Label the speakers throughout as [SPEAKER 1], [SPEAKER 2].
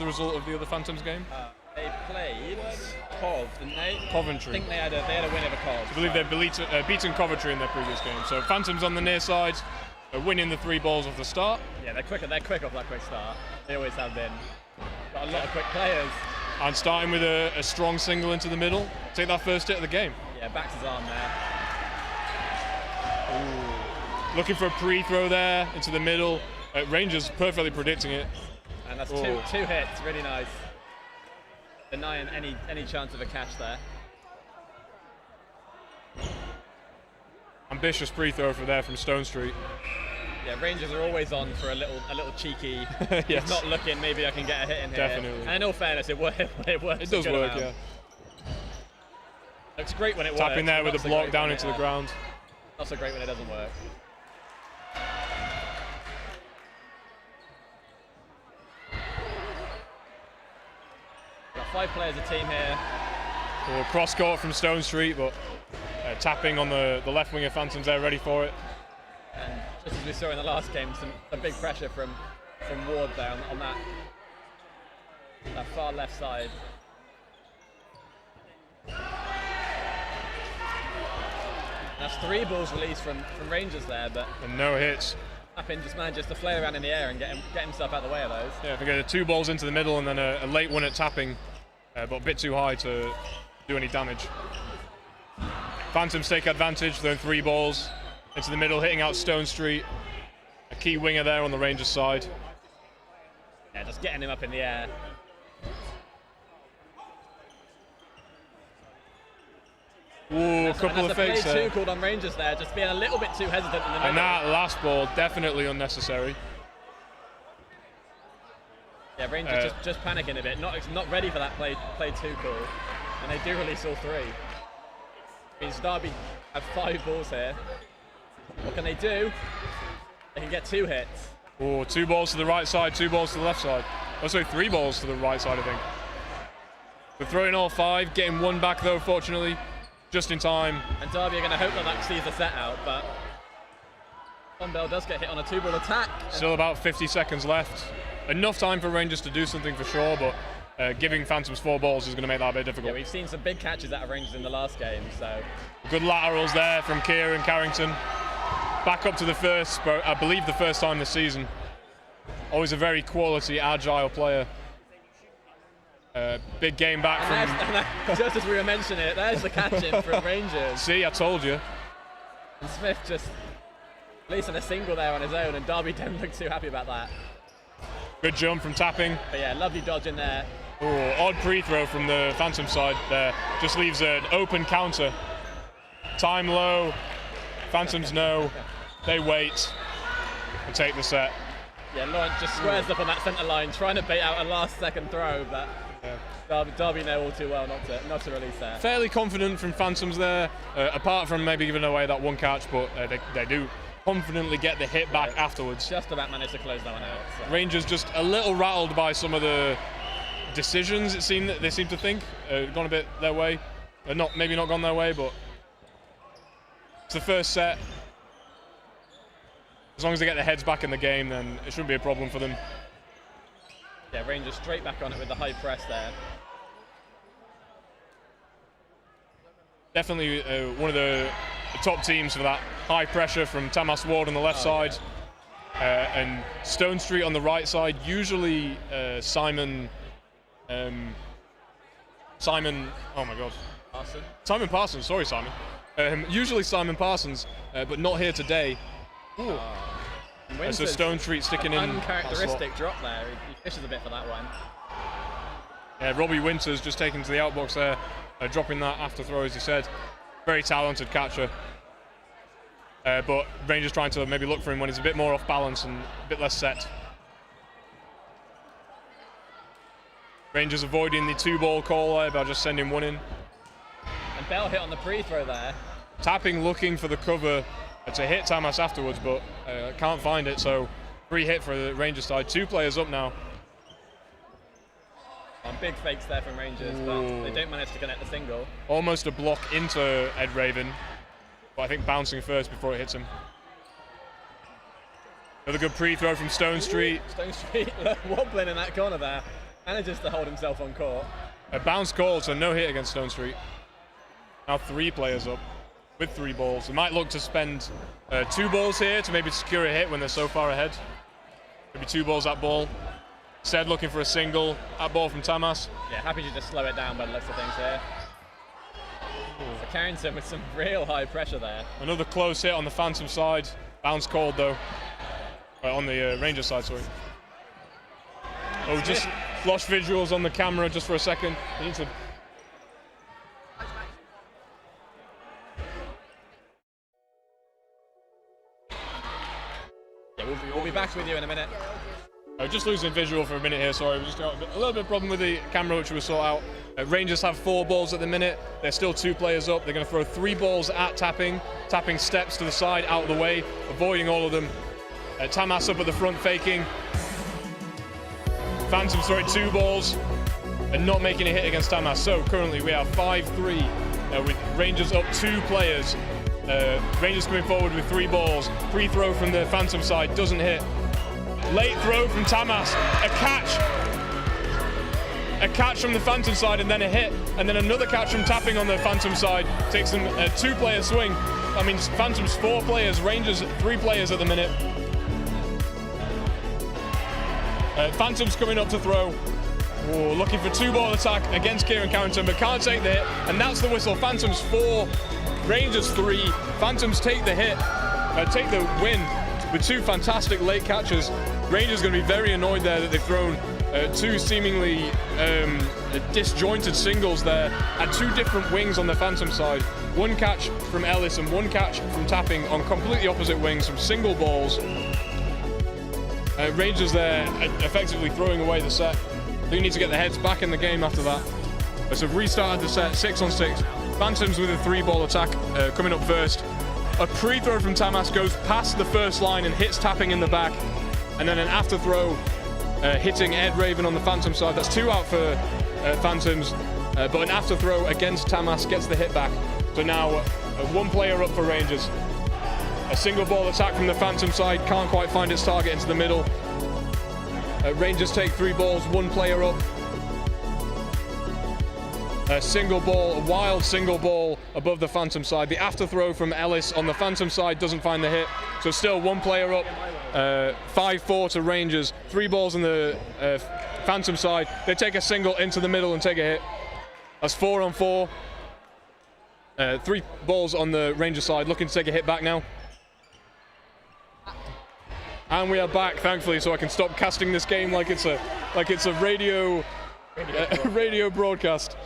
[SPEAKER 1] the result of the other Phantoms game?
[SPEAKER 2] They played Cov, didn't they?
[SPEAKER 1] Coventry.
[SPEAKER 2] I think they had a win over Cov.
[SPEAKER 1] I believe they've beaten Coventry in their previous game. So Phantoms on the near side, winning the 3 balls off the start.
[SPEAKER 2] Yeah, they're quick off that quick start. They always have been. Got a lot of quick players.
[SPEAKER 1] And starting with a strong single into the middle. Take that first hit of the game.
[SPEAKER 2] Yeah, backs his arm there.
[SPEAKER 1] Ooh. Looking for a pre-throw there into the middle. Rangers perfectly predicting it.
[SPEAKER 2] And that's two hits, really nice. Denying any chance of a catch there.
[SPEAKER 1] Ambitious pre-throw from Stone Street.
[SPEAKER 2] Yeah, Rangers are always on for a little cheeky.
[SPEAKER 1] Yes.
[SPEAKER 2] He's not looking. Maybe I can get a hit in here.
[SPEAKER 1] Definitely.
[SPEAKER 2] And in all fairness, it works.
[SPEAKER 1] It does work, yeah.
[SPEAKER 2] Looks great when it works.
[SPEAKER 1] Tapping there with a block down into the ground.
[SPEAKER 2] Not so great when it doesn't work. Got 5 players a team here.
[SPEAKER 1] Or cross court from Stone Street, but tapping on the left wing of Phantoms there, ready for it.
[SPEAKER 2] And just as we saw in the last game, some big pressure from Ward there on that far left side. That's 3 balls released from Rangers there, but
[SPEAKER 1] and no hits.
[SPEAKER 2] Tapping just manages to flail around in the air and get himself out of the way of those.
[SPEAKER 1] Yeah, if we get 2 balls into the middle and then a late one at tapping, but a bit too high to do any damage. Phantoms take advantage, throwing 3 balls into the middle, hitting out Stone Street. A key winger there on the Rangers side.
[SPEAKER 2] Yeah, just getting him up in the air.
[SPEAKER 1] Ooh, a couple of fakes there.
[SPEAKER 2] Play 2 called on Rangers there, just being a little bit too hesitant in the middle.
[SPEAKER 1] And that last ball, definitely unnecessary.
[SPEAKER 2] Yeah, Rangers just panicking a bit, not ready for that play 2 call. And they do release all 3. Means Derby have 5 balls here. What can they do? They can get 2 hits.
[SPEAKER 1] Oh, 2 balls to the right side, 2 balls to the left side. Oh, sorry, 3 balls to the right side, I think. We're throwing all 5, getting 1 back though, fortunately, just in time.
[SPEAKER 2] And Derby are going to hope that sees the set out, but Bell does get hit on a 2-ball attack.
[SPEAKER 1] Still about 50 seconds left. Enough time for Rangers to do something for sure, but giving Phantoms 4 balls is going to make that a bit difficult.
[SPEAKER 2] Yeah, we've seen some big catches out of Rangers in the last game, so.
[SPEAKER 1] Good laterals there from Kieran Carrington. Back up to the first, I believe the first time this season. Always a very quality, agile player. Big game back from...
[SPEAKER 2] just as we were mentioning it, there's the catch-in from Rangers.
[SPEAKER 1] See, I told you.
[SPEAKER 2] And Smith just releasing a single there on his own, and Derby don't look too happy about that.
[SPEAKER 1] Good jump from tapping.
[SPEAKER 2] But yeah, lovely dodge in there.
[SPEAKER 1] Oh, odd pre-throw from the Phantom side there. Just leaves an open counter. Time low. Phantoms know. They wait and take the set.
[SPEAKER 2] Yeah, Lawrence just squares up on that centre line, trying to bait out a last-second throw, but Derby know all too well not to release there.
[SPEAKER 1] Fairly confident from Phantoms there, apart from maybe giving away that 1 catch, but they do confidently get the hit back afterwards.
[SPEAKER 2] Just about managed to close that one out. So.
[SPEAKER 1] Rangers just a little rattled by some of the decisions they seem to think gone a bit their way. Maybe not gone their way, but it's the first set. As long as they get their heads back in the game, then it shouldn't be a problem for them.
[SPEAKER 2] Yeah, Rangers straight back on it with the high press there.
[SPEAKER 1] Definitely one of the top teams for that high pressure from Tamas Ward on the left side. Yeah. And Stone Street on the right side. Usually Simon, oh my God.
[SPEAKER 2] Parson?
[SPEAKER 1] Simon Parsons, sorry Simon. Usually Simon Parsons, but not here today. So Stone Street sticking in.
[SPEAKER 2] Uncharacteristic drop there. He fishes a bit for that one.
[SPEAKER 1] Yeah, Robbie Winters just taking to the outbox there, dropping that after throw, as he said. Very talented catcher. But Rangers trying to maybe look for him when he's a bit more off balance and a bit less set. Rangers avoiding the 2-ball call there by just sending 1 in.
[SPEAKER 2] And Bell hit on the pre-throw there.
[SPEAKER 1] Tapping looking for the cover to hit Tamas afterwards, but can't find it, so free hit for the Rangers side. 2 players up now.
[SPEAKER 2] Big fakes there from Rangers, but they don't manage to connect the single.
[SPEAKER 1] Almost a block into Ed Raven, but I think bouncing first before it hits him. Another good pre-throw from Stone Street.
[SPEAKER 2] Stone Street wobbling in that corner there. Manages to hold himself on court.
[SPEAKER 1] A bounce call, so no hit against Stone Street. Now 3 players up with 3 balls. They might look to spend 2 balls here to maybe secure a hit when they're so far ahead. Maybe 2 balls at ball. Instead looking for a single at ball from Tamas.
[SPEAKER 2] Yeah, happy to just slow it down by the looks of things here. So Carrington with some real high pressure there.
[SPEAKER 1] Another close hit on the Phantom side. Bounce called though. On the Rangers side, sorry. Oh, just flush visuals on the camera just for a second. You need to...
[SPEAKER 2] Yeah, we'll be back with you in a minute.
[SPEAKER 1] Just losing visual for a minute here, sorry. We just got a little bit of problem with the camera, which we'll sort out. Rangers have 4 balls at the minute. There's still 2 players up. They're going to throw 3 balls at tapping. Tapping steps to the side, out of the way, avoiding all of them. Tamas up at the front, faking. Phantom's throwing 2 balls and not making a hit against Tamas. So currently we have 5-3 with Rangers up 2 players. Rangers coming forward with 3 balls. Free throw from the Phantom side, doesn't hit. Late throw from Tamas, a catch from the Phantom side and then a hit, and then another catch from tapping on the Phantom side. Takes them a 2-player swing. That means Phantom's 4 players, Rangers 3 players at the minute. Phantom's coming up to throw. Ooh, looking for 2-ball attack against Kieran Carrington, but can't take the hit, and that's the whistle. Phantom's 4, Rangers 3. Phantoms take the hit, take the win with 2 fantastic late catches. Rangers going to be very annoyed there that they've thrown 2 seemingly disjointed singles there at 2 different wings on the Phantom side. 1 catch from Ellis and 1 catch from tapping on completely opposite wings from single balls. Rangers there effectively throwing away the set. They need to get their heads back in the game after that. So restarted the set 6-on-6. Phantoms with a 3-ball attack coming up first. A pre-throw from Tamas goes past the first line and hits tapping in the back. And then an after throw hitting Ed Raven on the Phantom side. That's 2 out for Phantoms. But an after throw against Tamas gets the hit back. So now 1 player up for Rangers. A single ball attack from the Phantom side. Can't quite find its target into the middle. Rangers take 3 balls, 1 player up. A single ball, a wild single ball above the Phantom side. The after throw from Ellis on the Phantom side doesn't find the hit. So still 1 player up. 5-4 to Rangers. 3 balls on the Phantom side. They take a single into the middle and take a hit. That's 4-on-4. 3 balls on the Ranger side, looking to take a hit back now. And we are back, thankfully, so I can stop casting this game like it's a radio broadcast.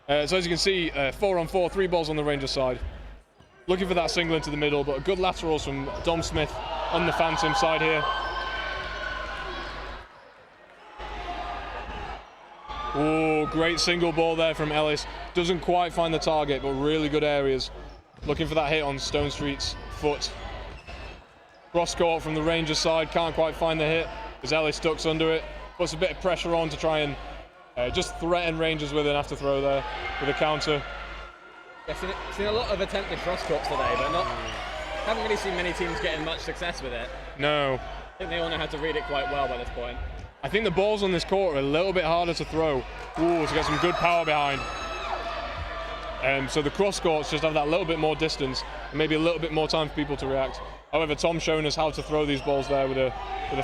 [SPEAKER 1] So as you can see, 4-on-4, 3 balls on the Ranger side. Looking for that single into the middle, but good laterals from Dom Smith on the Phantom side here. Oh, great single ball there from Ellis. Doesn't quite find the target, but really good areas. Looking for that hit on Stone Street's foot. Cross court from the Rangers side, can't quite find the hit as Ellis ducks under it. Puts a bit of pressure on to try and just threaten Rangers with an after throw there, with a counter.
[SPEAKER 2] Yeah, seen a lot of attempted cross courts today, but haven't really seen many teams getting much success with it.
[SPEAKER 1] No.
[SPEAKER 2] I think they all know how to read it quite well by this point.
[SPEAKER 1] I think the balls on this court are a little bit harder to throw. Ooh, to get some good power behind. So the cross courts just have that little bit more distance and maybe a little bit more time for people to react. However, Tom's shown us how to throw these balls there with a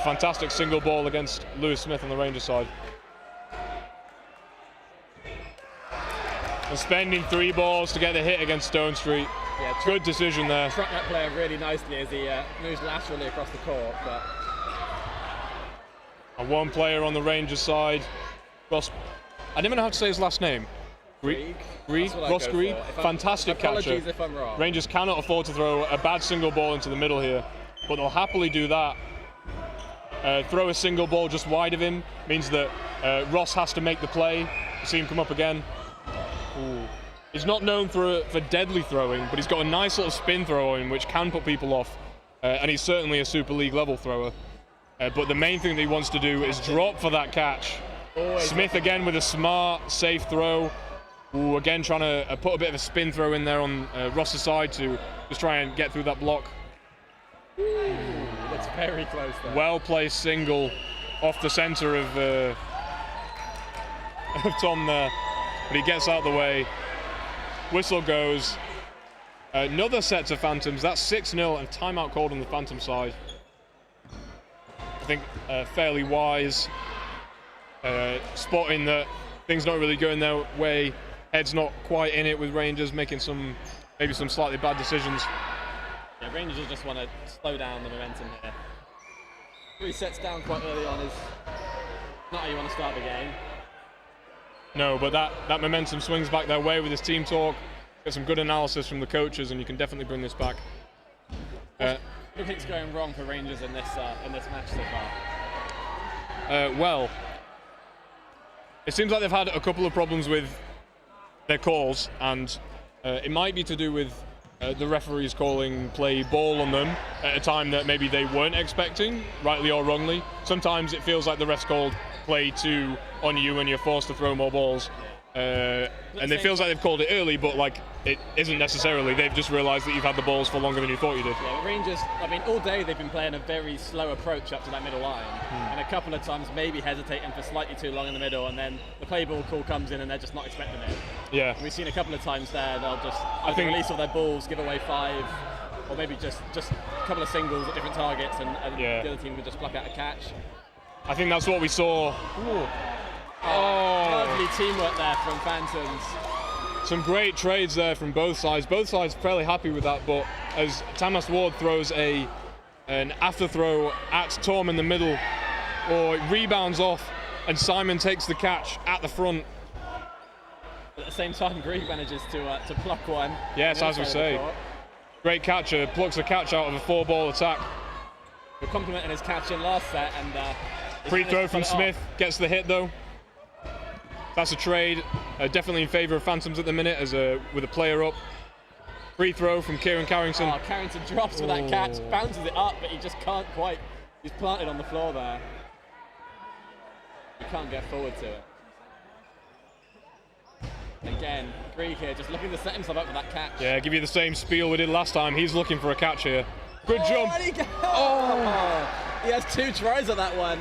[SPEAKER 1] fantastic single ball against Lewis Smith on the Rangers side. And spending 3 balls to get the hit against Stone Street. Yeah, good decision there.
[SPEAKER 2] Struck that player really nicely as he moves laterally across the court. But...
[SPEAKER 1] And 1 player on the Rangers side. Ross, I didn't even know how to say his last name.
[SPEAKER 2] Grieg?
[SPEAKER 1] Ross Grieg, fantastic catcher.
[SPEAKER 2] Apologies if I'm wrong.
[SPEAKER 1] Rangers cannot afford to throw a bad single ball into the middle here, but they'll happily do that. Throw a single ball just wide of him means that Ross has to make the play. You see him come up again. Ooh. He's not known for deadly throwing, but he's got a nice little spin throw on him which can put people off, and he's certainly a Super League level thrower. But the main thing that he wants to do is drop for that catch. Smith again with a smart, safe throw. Ooh, again trying to put a bit of a spin throw in there on Ross's side to just try and get through that block.
[SPEAKER 2] Ooh, that's very close there.
[SPEAKER 1] Well placed single off the center of of Tom there, but he gets out of the way. Whistle goes. Another set to Phantoms. That's 6-0 and timeout called on the Phantom side. I think fairly wise. Spotting that things not really going their way. Head's not quite in it with Rangers, making maybe some slightly bad decisions.
[SPEAKER 2] Yeah, Rangers just want to slow down the momentum here. 3 sets down quite early on is not how you want to start the game.
[SPEAKER 1] No, but that momentum swings back their way with this team talk. Get some good analysis from the coaches, and you can definitely bring this back.
[SPEAKER 2] What do you think's going wrong for Rangers in this match so far?
[SPEAKER 1] Well, it seems like they've had a couple of problems with their calls, and it might be to do with the referees calling play ball on them at a time that maybe they weren't expecting, rightly or wrongly. Sometimes it feels like the refs called play 2 on you and you're forced to throw more balls. And it feels like they've called it early, but like it isn't necessarily. They've just realised that you've had the balls for longer than you thought you did.
[SPEAKER 2] Yeah, Rangers, I mean, all day they've been playing a very slow approach up to that middle line, and a couple of times maybe hesitating for slightly too long in the middle, and then the play ball call comes in and they're just not expecting it.
[SPEAKER 1] Yeah.
[SPEAKER 2] We've seen a couple of times there they'll just release all their balls, give away 5, or maybe just a couple of singles at different targets, and the other team would just pluck out a catch.
[SPEAKER 1] I think that's what we saw.
[SPEAKER 2] Lovely teamwork there from Phantoms.
[SPEAKER 1] Some great trades there from both sides. Both sides fairly happy with that, but as Thomas Ward throws an after throw at Tom in the middle, or it rebounds off, and Simon takes the catch at the front.
[SPEAKER 2] At the same time, Greig manages to pluck one.
[SPEAKER 1] Yes, as we say. Great catcher, plucks a catch out of a 4-ball attack.
[SPEAKER 2] We're complimenting his catch in last set, and
[SPEAKER 1] free throw from Smith, gets the hit though. That's a trade, definitely in favour of Phantoms at the minute with a player up. Free throw from Kieran Carrington.
[SPEAKER 2] Oh, Carrington drops for that catch, bounces it up, but he just can't quite. He's planted on the floor there. He can't get forward to it. Again, Greig here just looking to set himself up for that catch.
[SPEAKER 1] Yeah, give you the same spiel we did last time. He's looking for a catch here. Good jump.
[SPEAKER 2] He has 2 tries at that one.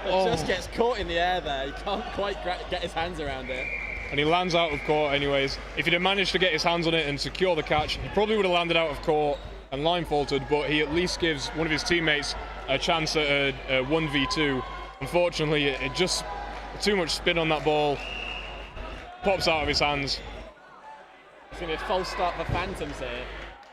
[SPEAKER 2] But just gets caught in the air there. He can't quite get his hands around it.
[SPEAKER 1] And he lands out of court anyways. If he'd have managed to get his hands on it and secure the catch, he probably would have landed out of court and line faulted, but he at least gives one of his teammates a chance at a 1v2. Unfortunately, it just too much spin on that ball. Pops out of his hands.
[SPEAKER 2] It's going to be a false start for Phantoms here.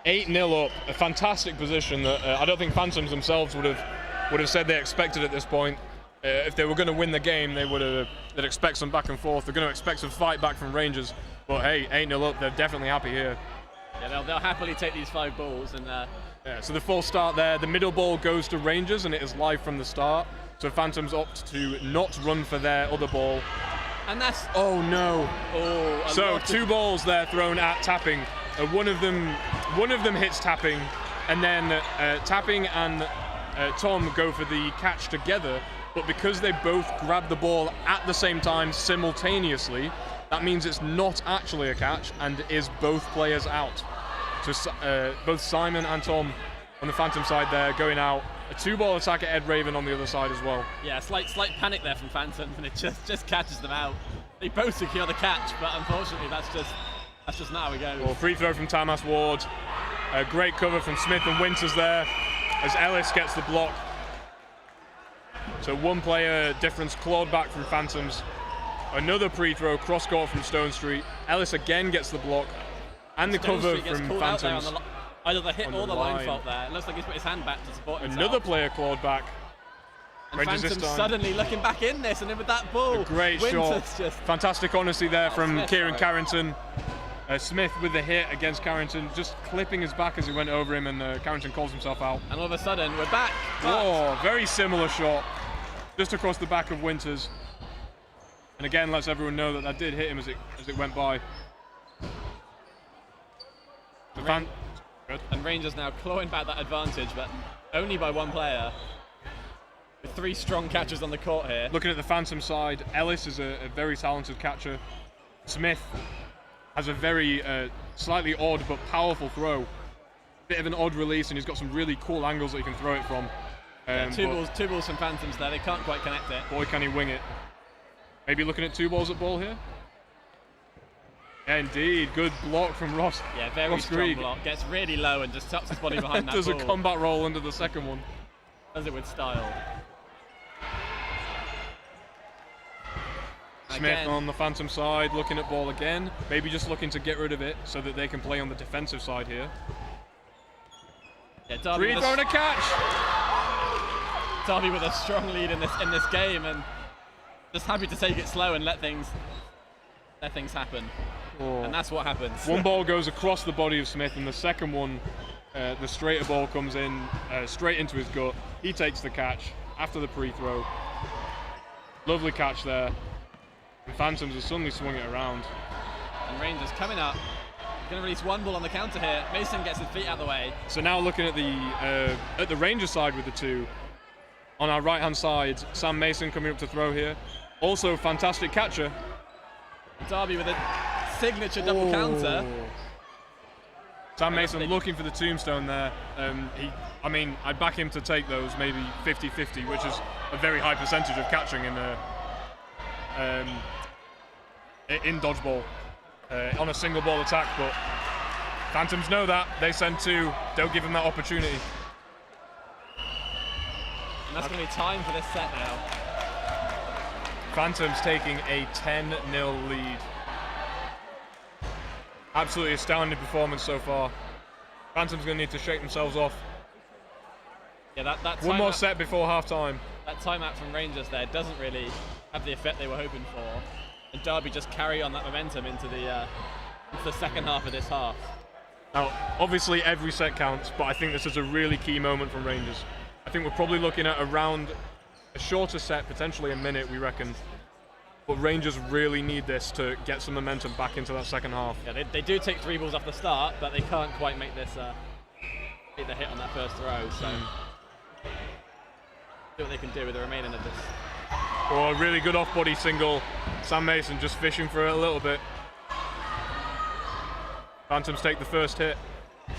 [SPEAKER 1] 8-0 up, a fantastic position that I don't think Phantoms themselves would have said they expected at this point. If they were going to win the game, they'd expect some back and forth. They're going to expect some fight back from Rangers. But hey, 8-0 up, they're definitely happy here.
[SPEAKER 2] Yeah, they'll happily take these 5 balls. And
[SPEAKER 1] yeah, so the full start there. The middle ball goes to Rangers, and it is live from the start. So Phantoms opt to not run for their other ball.
[SPEAKER 2] And that's...
[SPEAKER 1] Oh no. So 2 balls there thrown at Tapping. One of them hits Tapping, and then Tapping and Tom go for the catch together. But because they both grab the ball at the same time simultaneously, that means it's not actually a catch and is both players out. So both Simon and Tom on the Phantom side there going out. A 2-ball attack at Ed Raven on the other side as well.
[SPEAKER 2] Yeah, slight panic there from Phantom, and it just catches them out. They both secure the catch, but unfortunately that's just not how it goes.
[SPEAKER 1] Well, free throw from Thomas Ward. A great cover from Smith and Winters there as Ellis gets the block. So 1 player difference clawed back from Phantoms. Another free throw cross court from Stone Street. Ellis again gets the block and the cover from Phantoms.
[SPEAKER 2] Either the hit or the line fault there. It looks like he's put his hand back to support himself.
[SPEAKER 1] Another player clawed back.
[SPEAKER 2] And Phantoms suddenly looking back in this, and then with that ball,
[SPEAKER 1] a great shot. Fantastic honesty there from
[SPEAKER 2] Smith,
[SPEAKER 1] Kieran Carrington. Smith with the hit against Carrington, just clipping his back as he went over him, and Carrington calls himself out.
[SPEAKER 2] And all of a sudden, we're back.
[SPEAKER 1] Oh, very similar shot, just across the back of Winters. And again, lets everyone know that did hit him as it went by.
[SPEAKER 2] And Rangers now clawing back that advantage, but only by 1 player. With 3 strong catchers on the court here.
[SPEAKER 1] Looking at the Phantom side, Ellis is a very talented catcher. Smith has a very slightly odd but powerful throw. Bit of an odd release, and he's got some really cool angles that he can throw it from.
[SPEAKER 2] Two balls from Phantoms there. They can't quite connect it.
[SPEAKER 1] Boy, can he wing it. Maybe looking at 2 balls at ball here. Yeah, indeed. Good block from Ross.
[SPEAKER 2] Yeah, very strong block. Gets really low and just tucks his body behind that
[SPEAKER 1] Does
[SPEAKER 2] ball.
[SPEAKER 1] a combat roll under the second one.
[SPEAKER 2] Does it with style.
[SPEAKER 1] Smith
[SPEAKER 2] again.
[SPEAKER 1] On the Phantom side, looking at ball again. Maybe just looking to get rid of it so that they can play on the defensive side here.
[SPEAKER 2] Yeah, Derby
[SPEAKER 1] Reed throwing a catch!
[SPEAKER 2] Derby with a strong lead in this game, and just happy to take it slow and let things happen.
[SPEAKER 1] Oh.
[SPEAKER 2] And that's what happens.
[SPEAKER 1] One ball goes across the body of Smith, and the second one, the straighter ball comes in straight into his gut. He takes the catch after the pre-throw. Lovely catch there. And Phantoms have suddenly swung it around.
[SPEAKER 2] And Rangers coming up. Going to release one ball on the counter here. Mason gets his feet out of the way.
[SPEAKER 1] So now looking at the Rangers side with the 2. On our right-hand side, Sam Mason coming up to throw here. Also, fantastic catcher.
[SPEAKER 2] Derby with a signature double counter.
[SPEAKER 1] Sam Mason looking for the tombstone there. I'd back him to take those, maybe 50-50, which is a very high percentage of catching in dodgeball on a single ball attack. But Phantoms know that. They send 2. Don't give them that opportunity.
[SPEAKER 2] And that's going to be time for this set now.
[SPEAKER 1] Phantoms taking a 10-0 lead. Absolutely astounding performance so far. Phantoms going to need to shake themselves off.
[SPEAKER 2] Yeah, that
[SPEAKER 1] one more set before half-time.
[SPEAKER 2] That timeout from Rangers there doesn't really have the effect they were hoping for. And Derby just carry on that momentum into the second half of this half.
[SPEAKER 1] Now, obviously every set counts, but I think this is a really key moment from Rangers. I think we're probably looking at around a shorter set, potentially a minute, we reckon. But Rangers really need this to get some momentum back into that second half.
[SPEAKER 2] Yeah, they do take 3 balls off the start, but they can't quite make this hit the hit on that first throw. So see what they can do with the remaining of this.
[SPEAKER 1] Oh, a really good off-body single. Sam Mason just fishing for it a little bit. Phantoms take the first hit. I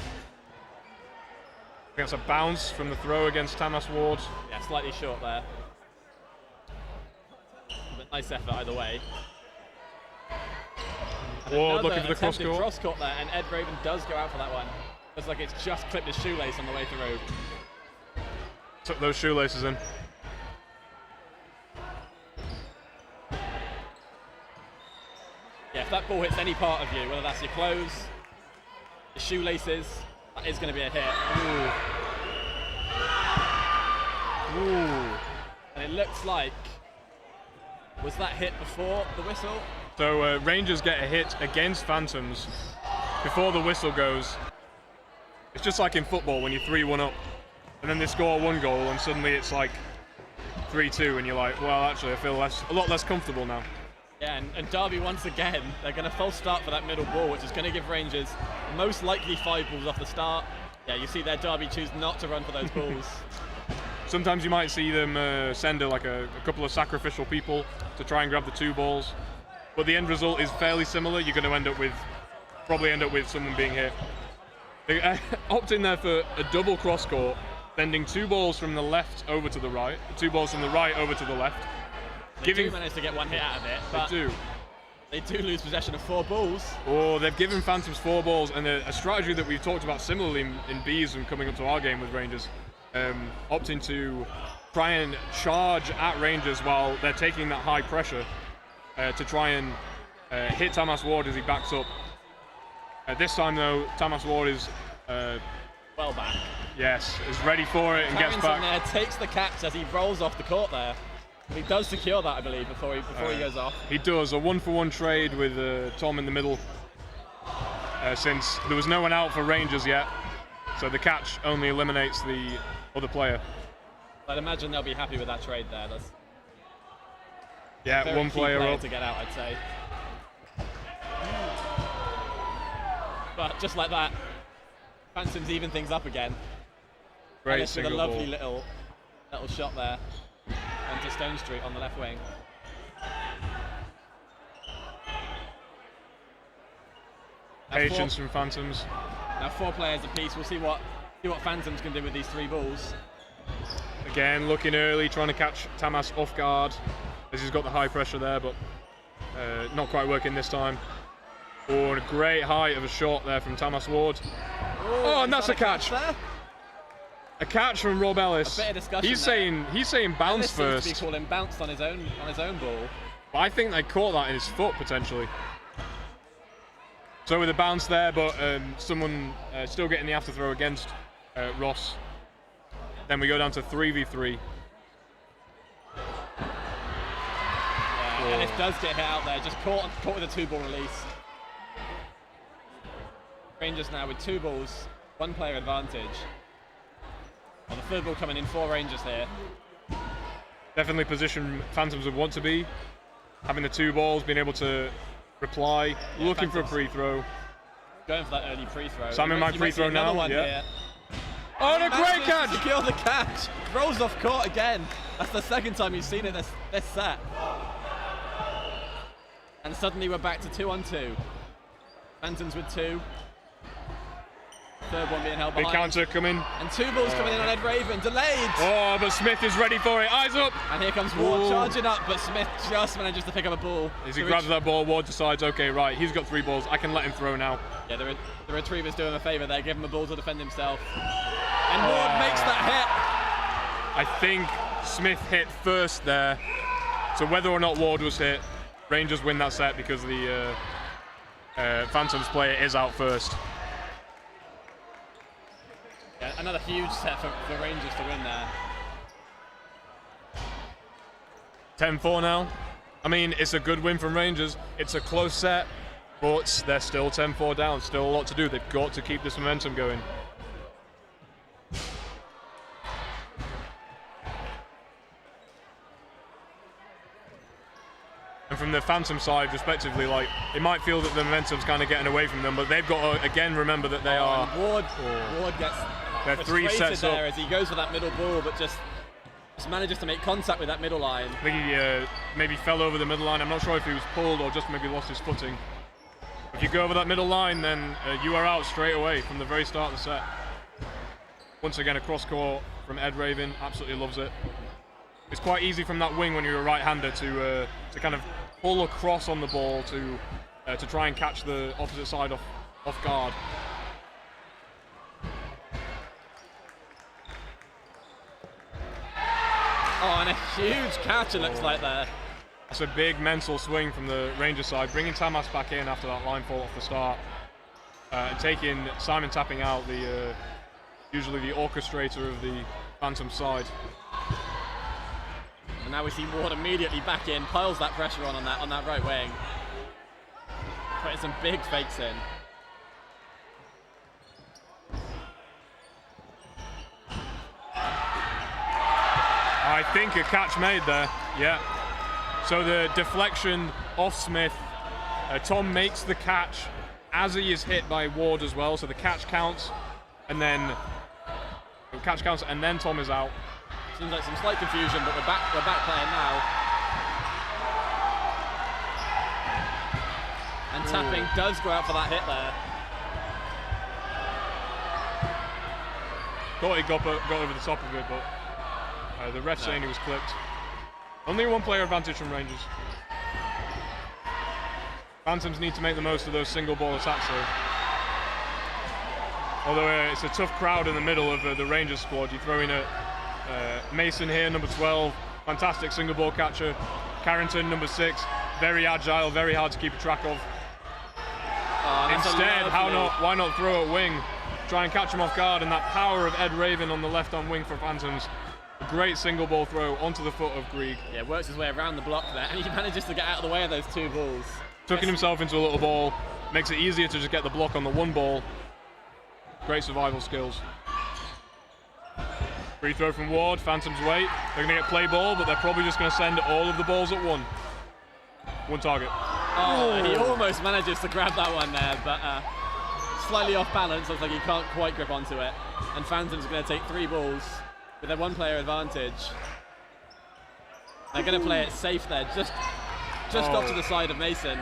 [SPEAKER 1] think that's a bounce from the throw against Tamas Ward.
[SPEAKER 2] Yeah, slightly short there. But nice effort either way.
[SPEAKER 1] Ward looking for the cross-court.
[SPEAKER 2] Cross-court there, and Ed Raven does go out for that one. Looks like it's just clipped his shoelace on the way through.
[SPEAKER 1] Took those shoelaces in.
[SPEAKER 2] Yeah, if that ball hits any part of you, whether that's your clothes, your shoelaces, that is going to be a hit.
[SPEAKER 1] Ooh. Ooh.
[SPEAKER 2] And it looks like, was that hit before the whistle?
[SPEAKER 1] So Rangers get a hit against Phantoms before the whistle goes. It's just like in football when you're 3-1 up and then they score 1 goal and suddenly it's like 3-2 and you're like, well, actually I feel a lot less comfortable now.
[SPEAKER 2] Yeah, and Derby once again, they're going to false start for that middle ball, which is going to give Rangers most likely 5 balls off the start. Yeah, you see there Derby choose not to run for those balls.
[SPEAKER 1] Sometimes you might see them send a couple of sacrificial people to try and grab the 2 balls, but the end result is fairly similar. You're going to probably end up with someone being hit. They opt in there for a double cross court, sending 2 balls from the left over to the right, 2 balls from the right over to the left.
[SPEAKER 2] They do manage to get 1 hit out of it, but they do lose possession of 4 balls.
[SPEAKER 1] Oh, they've given Phantoms 4 balls, and a strategy that we've talked about similarly in B's and coming up to our game with Rangers, opting to try and charge at Rangers while they're taking that high pressure to try and hit Tamas Ward as he backs up. This time though, Tamas Ward is
[SPEAKER 2] well back.
[SPEAKER 1] Yes, is ready for it and gets back.
[SPEAKER 2] There takes the catch as he rolls off the court there. He does secure that, I believe, before he goes off.
[SPEAKER 1] He does, a 1-for-1 trade with Tom in the middle, since there was no one out for Rangers yet, so the catch only eliminates the other player.
[SPEAKER 2] I'd imagine they'll be happy with that trade there. That's
[SPEAKER 1] yeah, 1 player up.
[SPEAKER 2] To get out, I'd say. But just like that, Phantoms even things up again.
[SPEAKER 1] Great single
[SPEAKER 2] with a lovely
[SPEAKER 1] ball.
[SPEAKER 2] little shot there. Onto Stone Street on the left wing.
[SPEAKER 1] Patience from Phantoms.
[SPEAKER 2] Now 4 players apiece. We'll see what Phantoms can do with these 3 balls.
[SPEAKER 1] Again, looking early, trying to catch Tamas off guard. as he's got the high pressure there, but not quite working this time. Oh, and a great height of a shot there from Thomas Ward. Oh, and that's a catch. A catch from Rob Ellis.
[SPEAKER 2] A bit of discussion
[SPEAKER 1] He's saying bounce
[SPEAKER 2] Ellis
[SPEAKER 1] first.
[SPEAKER 2] Seems to be calling bounced on his own ball.
[SPEAKER 1] But I think they caught that in his foot potentially. So with a bounce there, but someone still getting the after throw against Ross. Then we go down to 3v3.
[SPEAKER 2] Yeah, Ellis does get hit out there, just caught with a 2-ball release. Rangers now with 2 balls, 1 player advantage. Well, the 3rd ball coming in for Rangers here.
[SPEAKER 1] Definitely position Phantoms would want to be. Having the 2 balls, being able to reply, looking for a free throw.
[SPEAKER 2] Going for that early free throw.
[SPEAKER 1] So I'm in my free throw now.
[SPEAKER 2] One
[SPEAKER 1] yeah.
[SPEAKER 2] Here.
[SPEAKER 1] Oh, and a great catch!
[SPEAKER 2] Secure the catch. Rolls off court again. That's the 2nd time you've seen it this set. And suddenly we're back to 2-on-2. Phantoms with 2. 3rd one being held
[SPEAKER 1] Big
[SPEAKER 2] behind.
[SPEAKER 1] counter coming.
[SPEAKER 2] And 2 balls coming in on Ed Raven. Delayed.
[SPEAKER 1] Oh, but Smith is ready for it. Eyes up.
[SPEAKER 2] And here comes Ward charging up, but Smith just manages to pick up a ball.
[SPEAKER 1] As he grabs that ball, Ward decides, okay, right, he's got 3 balls. I can let him throw now.
[SPEAKER 2] Yeah, the retriever's doing him a favour there, give him a ball to defend himself. And Ward makes that
[SPEAKER 1] hit. I think Smith hit first there. So whether or not Ward was hit, Rangers win that set because the Phantoms player is out first.
[SPEAKER 2] Yeah, another huge set for Rangers to win there.
[SPEAKER 1] 10-4 now. I mean, it's a good win from Rangers. It's a close set, but they're still 10-4 down. Still a lot to do. They've got to keep this momentum going. And from the Phantom side, respectively, like, it might feel that the momentum's kind of getting away from them, but they've got to, again, remember that they are...
[SPEAKER 2] Ward gets
[SPEAKER 1] they're 3 sets
[SPEAKER 2] there
[SPEAKER 1] up.
[SPEAKER 2] as he goes for that middle ball, but just manages to make contact with that middle line.
[SPEAKER 1] I think he maybe fell over the middle line. I'm not sure if he was pulled or just maybe lost his footing. If you go over that middle line, then you are out straight away from the very start of the set. Once again, a cross court from Ed Raven. Absolutely loves it. It's quite easy from that wing when you're a right-hander to kind of pull across on the ball to try and catch the opposite side off guard.
[SPEAKER 2] Oh, and a huge catch it looks like there.
[SPEAKER 1] That's a big mental swing from the Rangers side, bringing Tamas back in after that line fall off the start, and taking Simon tapping out the usually the orchestrator of the Phantom side.
[SPEAKER 2] And now we see Ward immediately back in, piles that pressure on that right wing, putting some big fakes in.
[SPEAKER 1] I think a catch made there, yeah. So the deflection off Smith, Tom makes the catch as he is hit by Ward as well, so the catch counts, and then Tom is out.
[SPEAKER 2] Seems like some slight confusion, but we're back playing now. And tapping does go out for that hit there.
[SPEAKER 1] Thought he got over the top of it, but the ref saying he was clipped. Only 1 player advantage from Rangers. Phantoms need to make the most of those single ball attacks though. Although it's a tough crowd in the middle of the Rangers squad. You throw in a Mason here, number 12, fantastic single ball catcher. Carrington, number 6, very agile, very hard to keep track of. Instead, why not throw a wing? Try and catch him off guard, and that power of Ed Raven on the left-hand wing for Phantoms. A great single ball throw onto the foot of Grieg.
[SPEAKER 2] Yeah, works his way around the block there, and he manages to get out of the way of those 2 balls.
[SPEAKER 1] Tucking himself into a little ball, makes it easier to just get the block on the 1 ball. Great survival skills. Free throw from Ward, Phantoms wait. They're going to get play ball, but they're probably just going to send all of the balls at 1 target.
[SPEAKER 2] Oh, he almost manages to grab that one there, but slightly off balance, looks like he can't quite grip onto it. And Phantoms are going to take 3 balls with their 1 player advantage. They're going to play it safe there, just off to the side of Mason.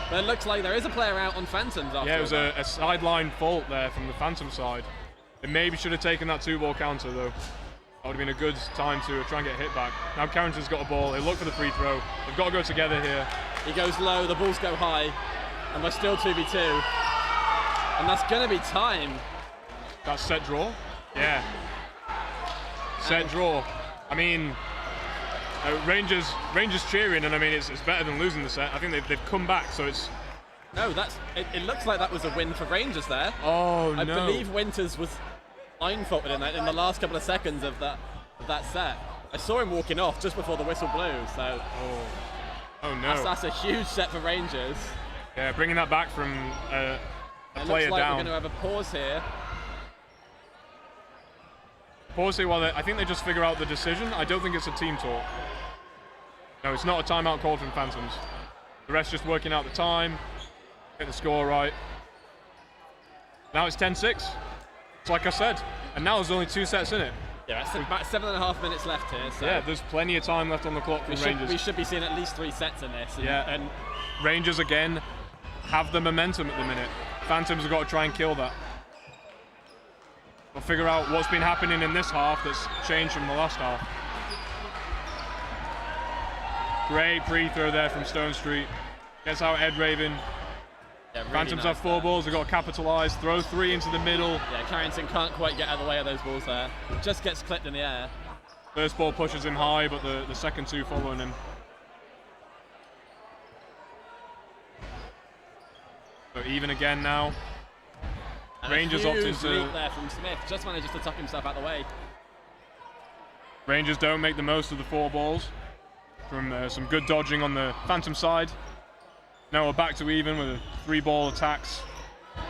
[SPEAKER 2] But it looks like there is a player out on Phantoms after.
[SPEAKER 1] Yeah, it was a sideline fault there from the Phantom side. They maybe should have taken that 2-ball counter though. That would have been a good time to try and get a hit back. Now Carrington's got a ball. He'll look for the free throw. They've got to go together here.
[SPEAKER 2] He goes low, the balls go high, and we're still 2v2. And that's going to be time.
[SPEAKER 1] That's set draw? Yeah. Set draw. I mean, Rangers cheering, and I mean, it's better than losing the set. I think they've come back, so it's...
[SPEAKER 2] No, it looks like that was a win for Rangers there.
[SPEAKER 1] Oh,
[SPEAKER 2] I believe Winters was blindfolded in the last couple of seconds of that set. I saw him walking off just before the whistle blew, so...
[SPEAKER 1] Oh no.
[SPEAKER 2] That's a huge set for Rangers.
[SPEAKER 1] Yeah, bringing that back from a player
[SPEAKER 2] looks like
[SPEAKER 1] down.
[SPEAKER 2] We're going to have a pause here.
[SPEAKER 1] Pause here while I think they just figure out the decision. I don't think it's a team talk. No, it's not a timeout called from Phantoms. The rest just working out the time, get the score right. Now it's 10-6. It's like I said, and now there's only 2 sets in it.
[SPEAKER 2] Yeah, it's about 7.5 minutes left here. So
[SPEAKER 1] yeah, there's plenty of time left on the clock for Rangers.
[SPEAKER 2] We should be seeing at least 3 sets in this.
[SPEAKER 1] And Rangers again have the momentum at the minute. Phantoms have got to try and kill that. We'll figure out what's been happening in this half that's changed from the last half. Great free throw there from Stone Street. Gets out Ed Raven.
[SPEAKER 2] Yeah, really
[SPEAKER 1] Phantoms
[SPEAKER 2] nice
[SPEAKER 1] have 4 balls, they've got to capitalise. Throw 3 into the middle.
[SPEAKER 2] Yeah, Carrington can't quite get out of the way of those balls there. Just gets clipped in the air.
[SPEAKER 1] First ball pushes him high, but the second 2 following him. So even again now.
[SPEAKER 2] And
[SPEAKER 1] Rangers
[SPEAKER 2] a
[SPEAKER 1] opt
[SPEAKER 2] huge
[SPEAKER 1] into...
[SPEAKER 2] leap there from Smith. Just manages to tuck himself out of the way.
[SPEAKER 1] Rangers don't make the most of the 4 balls. From some good dodging on the Phantom side. Now we're back to even with 3 ball attacks.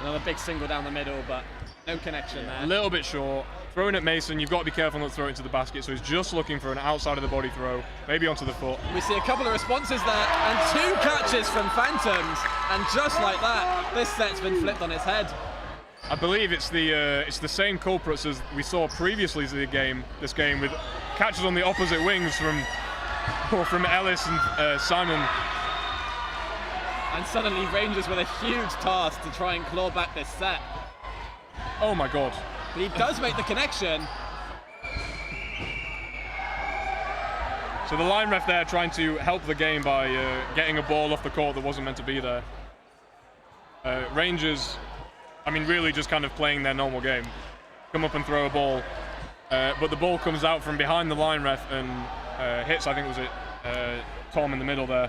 [SPEAKER 2] Another big single down the middle, but no connection there.
[SPEAKER 1] A little bit short. Throwing at Mason, you've got to be careful not to throw it into the basket, so he's just looking for an outside of the body throw, maybe onto the foot.
[SPEAKER 2] We see a couple of responses there, and 2 catches from Phantoms, and just like that, this set's been flipped on its head.
[SPEAKER 1] I believe it's the same culprits as we saw previously to this game, with catches on the opposite wings from Ellis and Simon.
[SPEAKER 2] And suddenly Rangers with a huge task to try and claw back this set.
[SPEAKER 1] Oh my god.
[SPEAKER 2] But he does make the connection.
[SPEAKER 1] So the line ref there trying to help the game by getting a ball off the court that wasn't meant to be there. Rangers, I mean, really just kind of playing their normal game. Come up and throw a ball, but the ball comes out from behind the line ref and hits, I think was it, Tom in the middle there.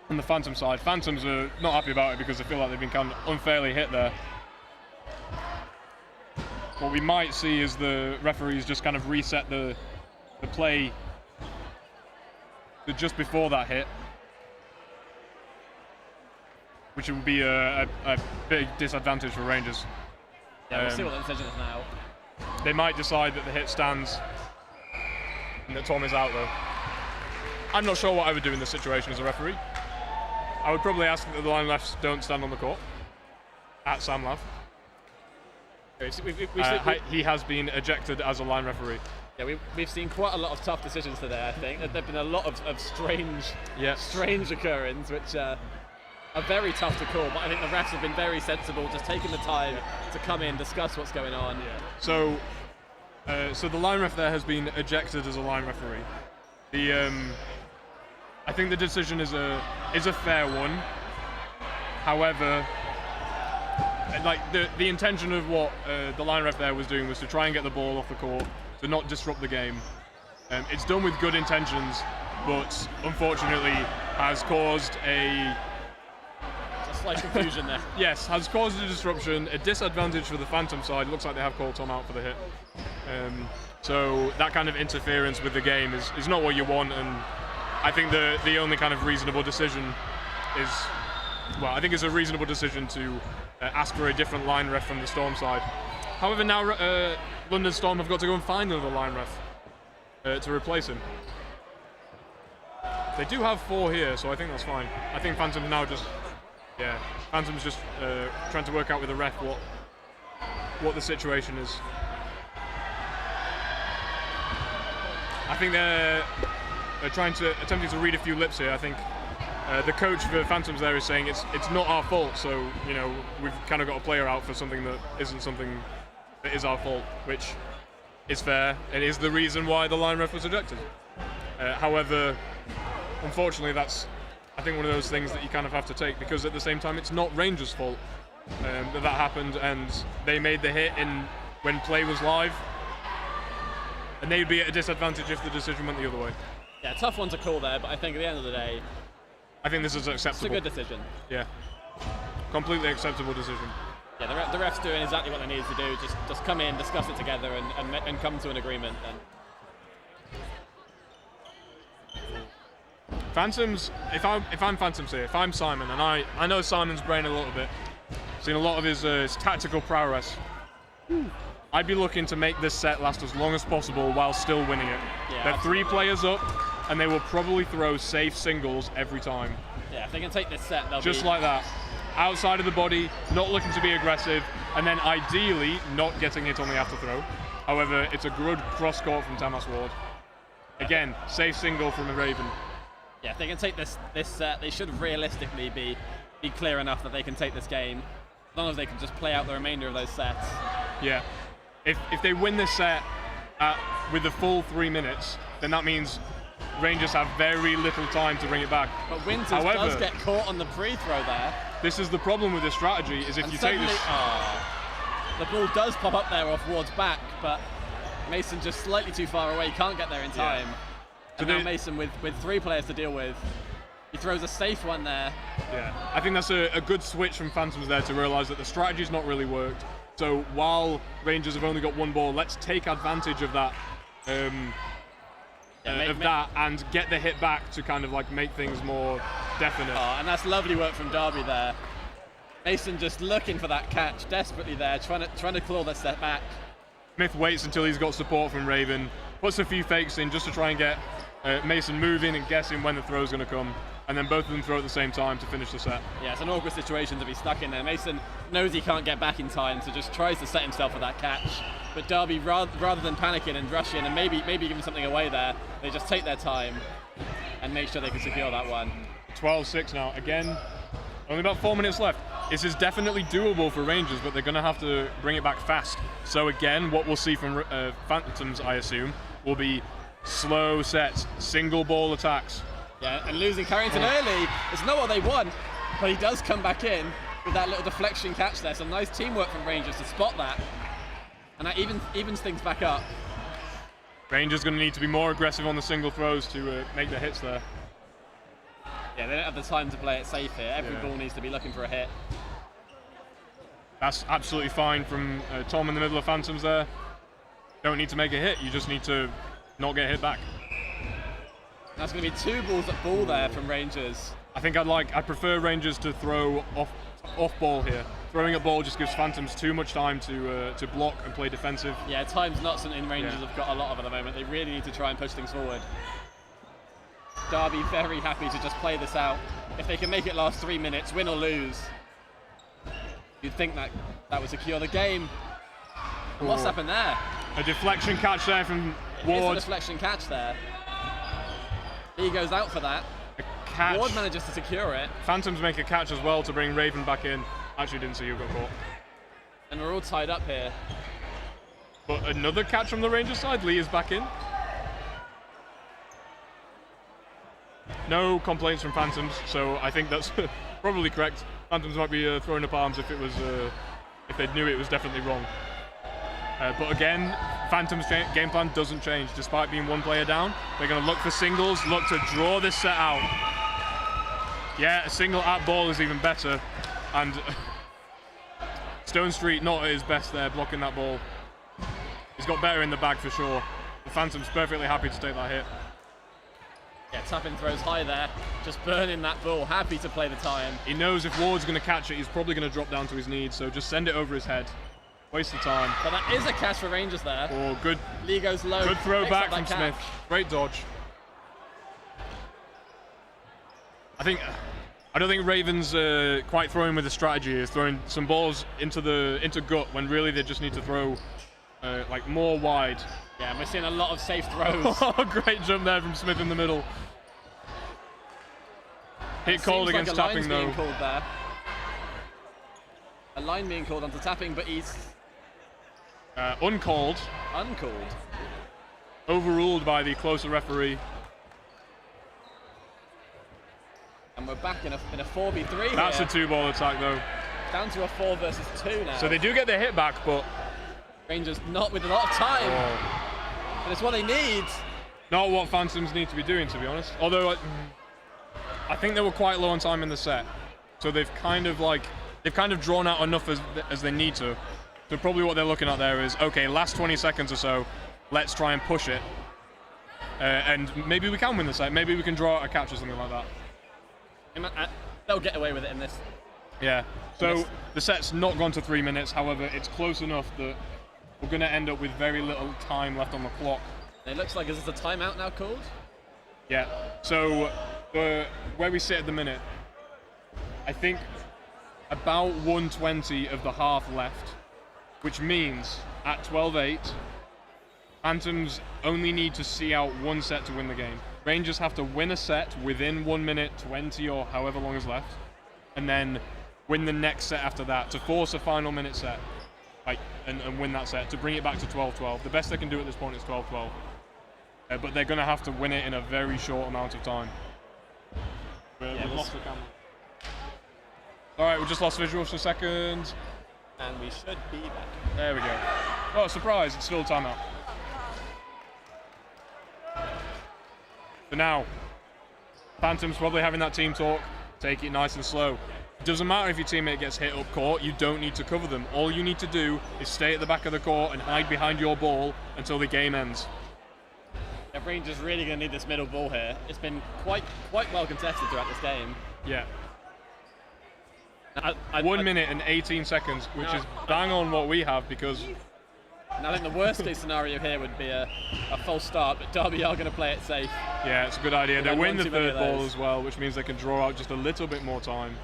[SPEAKER 1] On the Phantom side. Phantoms are not happy about it because they feel like they've been kind of unfairly hit there. What we might see is the referees just kind of reset the play to just before that hit, which would be a big disadvantage for Rangers.
[SPEAKER 2] Yeah, we'll see what the decision is now.
[SPEAKER 1] They might decide that the hit stands and that Tom is out though. I'm not sure what I would do in this situation as a referee. I would probably ask that the line refs don't stand on the court. At Sam Lav. He has been ejected as a line referee.
[SPEAKER 2] Yeah, we've seen quite a lot of tough decisions today, I think. There've been a lot of strange occurrences, which are very tough to call, but I think the refs have been very sensible, just taking the time to come in, discuss what's going on.
[SPEAKER 1] So the line ref there has been ejected as a line referee. I think the decision is a fair one. However, like the intention of what the line ref there was doing was to try and get the ball off the court, to not disrupt the game. It's done with good intentions, but unfortunately has caused a
[SPEAKER 2] slight confusion there.
[SPEAKER 1] Yes, has caused a disruption, a disadvantage for the Phantom side. Looks like they have called Tom out for the hit. So that kind of interference with the game is not what you want, and I think the only kind of reasonable decision is, well, I think it's a reasonable decision to ask for a different line ref from the Storm side. However, now London Storm have got to go and find another line ref to replace him. They do have 4 here, so I think that's fine. I think Phantom's now just, Phantom's just trying to work out with the ref what the situation is. I think they're attempting to read a few lips here. I think the coach for Phantoms there is saying it's not our fault, so we've kind of got a player out for something that isn't something that is our fault, which is fair. It is the reason why the line ref was ejected. However, unfortunately, that's, I think, one of those things that you kind of have to take, because at the same time, it's not Rangers' fault that happened, and they made the hit when play was live, and they'd be at a disadvantage if the decision went the other way.
[SPEAKER 2] Yeah, tough one to call there, but I think at the end of the day,
[SPEAKER 1] I think this is acceptable.
[SPEAKER 2] It's a good decision.
[SPEAKER 1] Yeah, completely acceptable decision.
[SPEAKER 2] Yeah, the ref's doing exactly what they needed to do. Just come in, discuss it together, and come to an agreement. Then.
[SPEAKER 1] Phantoms, if I'm Phantoms here, if I'm Simon, and I know Simon's brain a little bit, seen a lot of his tactical prowess, I'd be looking to make this set last as long as possible while still winning it.
[SPEAKER 2] Yeah,
[SPEAKER 1] They're 3 players up, and they will probably throw safe singles every time.
[SPEAKER 2] Yeah, if they can take this set, they'll
[SPEAKER 1] just like that. Outside of the body, not looking to be aggressive, and then ideally not getting it on the after throw. However, it's a good cross court from Tamas Ward. Again, safe single from the Raven.
[SPEAKER 2] Yeah, if they can take this set, they should realistically be clear enough that they can take this game, as long as they can just play out the remainder of those sets.
[SPEAKER 1] Yeah. If they win this set with the full 3 minutes, then that means Rangers have very little time to bring it back.
[SPEAKER 2] But Winters does get caught on the free throw there.
[SPEAKER 1] This is the problem with this strategy, is if you take this...
[SPEAKER 2] the ball does pop up there off Ward's back, but Mason just slightly too far away, can't get there in time. Yeah. And now Mason with 3 players to deal with, he throws a safe one there.
[SPEAKER 1] Yeah, I think that's a good switch from Phantoms there to realise that the strategy's not really worked. So while Rangers have only got 1 ball, let's take advantage of that. And get the hit back to kind of like make things more definite.
[SPEAKER 2] Oh, and that's lovely work from Derby there. Mason just looking for that catch, desperately there, trying to claw that step back.
[SPEAKER 1] Smith waits until he's got support from Raven, puts a few fakes in just to try and get Mason moving and guessing when the throw's going to come, and then both of them throw at the same time to finish the set. Yeah,
[SPEAKER 2] it's an awkward situation to be stuck in there. Mason knows he can't get back in time, so just tries to set himself for that catch. But Derby, rather than panicking and rush in and maybe giving something away there, they just take their time and make sure they can secure that one.
[SPEAKER 1] 12-6 now. Again, only about 4 minutes left. This is definitely doable for Rangers, but they're going to have to bring it back fast. So again, what we'll see from Phantoms, I assume, will be slow sets, single ball attacks.
[SPEAKER 2] Yeah, and losing Carrington early is not what they want, but he does come back in with that little deflection catch there. Some nice teamwork from Rangers to spot that. And that evens things back up.
[SPEAKER 1] Rangers going to need to be more aggressive on the single throws to make the hits there.
[SPEAKER 2] Yeah, they don't have the time to play it safe here. Every ball needs to be looking for a hit.
[SPEAKER 1] That's absolutely fine from Tom in the middle of Phantoms there. Don't need to make a hit, you just need to not get hit back.
[SPEAKER 2] That's going to be 2 balls at ball there from Rangers.
[SPEAKER 1] I think I prefer Rangers to throw off ball here. Throwing at ball just gives Phantoms too much time to block and play defensive.
[SPEAKER 2] Yeah, time's not something Rangers have got a lot of at the moment. They really need to try and push things forward. Derby very happy to just play this out. If they can make it last 3 minutes, win or lose, you'd think that would secure the game. What's happened there?
[SPEAKER 1] A deflection catch there from Ward.
[SPEAKER 2] It's a deflection catch there. He goes out for that.
[SPEAKER 1] Catch.
[SPEAKER 2] Ward manages to secure it.
[SPEAKER 1] Phantoms make a catch as well to bring Raven back in. Actually didn't see who got caught.
[SPEAKER 2] And we're all tied up here.
[SPEAKER 1] But another catch from the Rangers side. Lee is back in. No complaints from Phantoms, so I think that's probably correct. Phantoms might be throwing up arms if it was, if they knew it was definitely wrong. But again, Phantoms' game plan doesn't change. Despite being 1 player down, they're going to look for singles, look to draw this set out. Yeah, a single at ball is even better. And Stone Street not at his best there, blocking that ball. He's got better in the bag for sure. The Phantom's perfectly happy to take that hit.
[SPEAKER 2] Yeah, Tappin throws high there, just burning that ball, happy to play the time.
[SPEAKER 1] He knows if Ward's going to catch it, he's probably going to drop down to his knees, so just send it over his head. Waste of time.
[SPEAKER 2] But that is a catch for Rangers there.
[SPEAKER 1] Oh, good.
[SPEAKER 2] Lee goes low.
[SPEAKER 1] Good throw back from Smith. Great dodge. I don't think Ravens quite throwing with the strategy. Is throwing some balls into gut when really they just need to throw like more wide.
[SPEAKER 2] Yeah, we're seeing a lot of safe throws.
[SPEAKER 1] Oh, great jump there from Smith in the middle. Hit called against Tapping though.
[SPEAKER 2] Being called there. A line being called onto Tapping, but he's
[SPEAKER 1] uncalled.
[SPEAKER 2] uncalled.
[SPEAKER 1] Overruled by the closer referee.
[SPEAKER 2] And we're back in a 4v3
[SPEAKER 1] That's
[SPEAKER 2] here.
[SPEAKER 1] a 2-ball attack though.
[SPEAKER 2] Down to a 4 versus 2 now.
[SPEAKER 1] So they do get their hit back, but
[SPEAKER 2] Rangers not with a lot of time. And it's what they need.
[SPEAKER 1] not what Phantoms need to be doing, to be honest. Although I think they were quite low on time in the set, so they've kind of drawn out enough as they need to. So probably what they're looking at there is, okay, last 20 seconds or so, let's try and push it, and maybe we can win the set. Maybe we can draw out a catch or something like that.
[SPEAKER 2] They'll get away with it in this.
[SPEAKER 1] Yeah. So the set's not gone to 3 minutes. However, it's close enough that we're going to end up with very little time left on the clock.
[SPEAKER 2] It looks like, is this a timeout now called?
[SPEAKER 1] Yeah. So where we sit at the minute, I think about 120 of the half left, which means at 12-8, Phantoms only need to see out one set to win the game. Rangers have to win a set within 1 minute 20 or however long is left, and then win the next set after that to force a final minute set, and win that set to bring it back to 12-12. The best they can do at this point is 12-12, but they're going to have to win it in a very short amount of time. We've lost the camera. All right, we just lost visuals for a second.
[SPEAKER 2] And we should be back.
[SPEAKER 1] There we go. Oh, surprise, it's still timeout. For now, Phantoms probably having that team talk, take it nice and slow. It doesn't matter if your teammate gets hit up court, you don't need to cover them. All you need to do is stay at the back of the court and hide behind your ball until the game ends.
[SPEAKER 2] Yeah, Rangers really going to need this middle ball here. It's been quite well contested throughout this game.
[SPEAKER 1] Yeah. 1 minute and 18 seconds, which is bang on what we have, because...
[SPEAKER 2] And I think the worst case scenario here would be a false start, but Derby are going to play it safe.
[SPEAKER 1] Yeah, it's a good idea. They win the third ball as well, which means they can draw out just a little bit more time.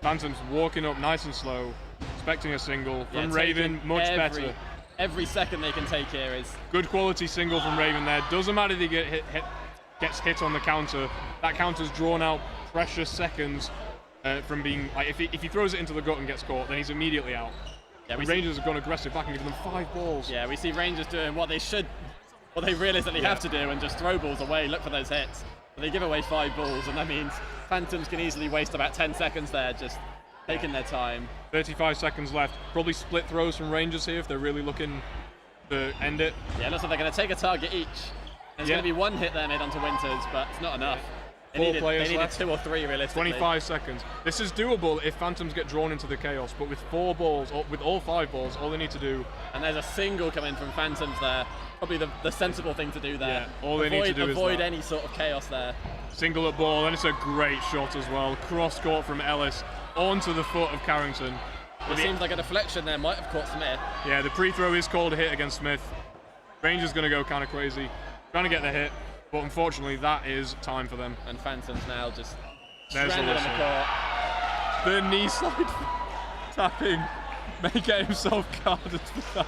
[SPEAKER 1] Phantoms walking up nice and slow, expecting a single from Raven, much better.
[SPEAKER 2] Every second they can take here is... Good
[SPEAKER 1] quality single from Raven there. Doesn't matter if he gets hit on the counter. That counter's drawn out precious seconds from being... Like, if he throws it into the gut and gets caught, then he's immediately out. Yeah, Rangers have gone aggressive back and given them 5 balls.
[SPEAKER 2] Yeah, we see Rangers doing what they realistically have to do, and just throw balls away, look for those hits. But they give away 5 balls, and that means Phantoms can easily waste about 10 seconds there, just taking their time.
[SPEAKER 1] 35 seconds left. Probably split throws from Rangers here if they're really looking to end it.
[SPEAKER 2] Yeah, it looks like they're going to take a target each. There's going to be 1 hit there made onto Winters, but it's not enough. They needed 2 or 3 realistically.
[SPEAKER 1] 25 seconds. This is doable if Phantoms get drawn into the chaos, but with 4 balls, or with all 5 balls, all they need to do...
[SPEAKER 2] And there's a single coming from Phantoms there. Probably the sensible thing to do there.
[SPEAKER 1] Yeah, all they need to do is
[SPEAKER 2] avoid any sort of chaos there.
[SPEAKER 1] Single at ball, and it's a great shot as well. Cross court from Ellis onto the foot of Carrington.
[SPEAKER 2] It seems like a deflection there might have caught Smith.
[SPEAKER 1] Yeah, the pre-throw is called a hit against Smith. Rangers going to go kind of crazy, trying to get the hit. But unfortunately, that is time for them.
[SPEAKER 2] And Phantoms now just
[SPEAKER 1] stranded
[SPEAKER 2] on the court.
[SPEAKER 1] The knee slide tapping may get himself carded for that.